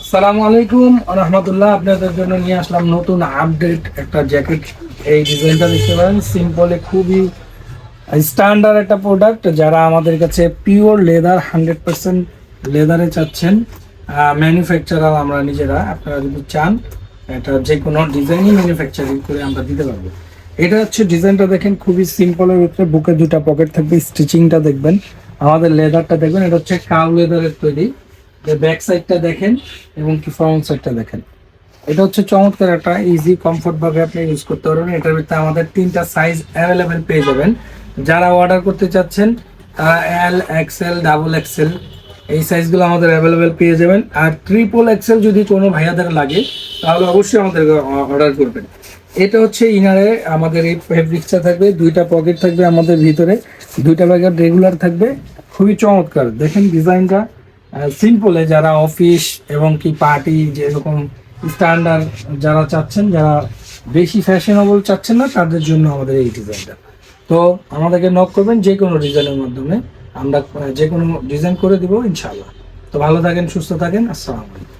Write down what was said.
আসসালামু আলাইকুম রহমতুল্লাহ। আপনাদের জন্য নিয়ে আসলাম নতুন আপডেট একটা জ্যাকেট। এই ডিজাইনটা দেখতে পারেন, সিম্পলে খুবই স্ট্যান্ডার্ড একটা প্রোডাক্ট। যারা আমাদের কাছে পিওর লেদার 100% লেদারে চাচ্ছেন, ম্যানুফ্যাকচারার আমরা নিজেরা, আপনারা যদি চান এটা যে কোনো ডিজাইনই ম্যানুফ্যাকচারিং করে আমরা দিতে পারবো। এটা হচ্ছে ডিজাইনটা দেখেন, খুবই সিম্পলের ভিতরে বুকে দুটা পকেট থাকবে, স্টিচিংটা দেখবেন, আমাদের লেদারটা দেখবেন, এটা হচ্ছে কাউ লেদারের তৈরি। ব্যাক সাইডটা দেখেন এবং কি ফ্রন্ট সাইডটা দেখেন। এটা হচ্ছে চমৎকার একটা ইজি কমফোর্ট ভাবে আপনি ইউজ করতে পারবেন। এটার ভিতরে আমাদের 3টা সাইজ অ্যাভেলেবেল পেয়ে যাবেন। যারা অর্ডার করতে চাচ্ছেন তারা এল, এক্সেল, ডাবল এক্সেল এই সাইজগুলো আমাদের অ্যাভেলেবেল পেয়ে যাবেন। আর ট্রিপল এক্সেল যদি কোনো ভাইয়াদের লাগে তাহলে অবশ্যই আমাদের অর্ডার করবেন। এটা হচ্ছে ইনারে আমাদের এই ফেব্রিক্সটা থাকবে, দুইটা পকেট থাকবে আমাদের ভিতরে, দুইটা প্যাকেট রেগুলার থাকবে। খুবই চমৎকার দেখেন ডিজাইনটা। সিম্পলে যারা অফিস এবং কি পার্টি যেরকম স্ট্যান্ডার্ড যারা চাচ্ছেন, যারা বেশি ফ্যাশনেবল চাচ্ছেন না, তাদের জন্য আমাদের এই ডিজাইনটা। তো আমাদেরকে নক করবেন যে কোনো ডিজাইনের মাধ্যমে, আমরা যে কোনো ডিজাইন করে দিব ইনশাআল্লাহ। তো ভালো থাকেন, সুস্থ থাকেন, আসসালামু আলাইকুম।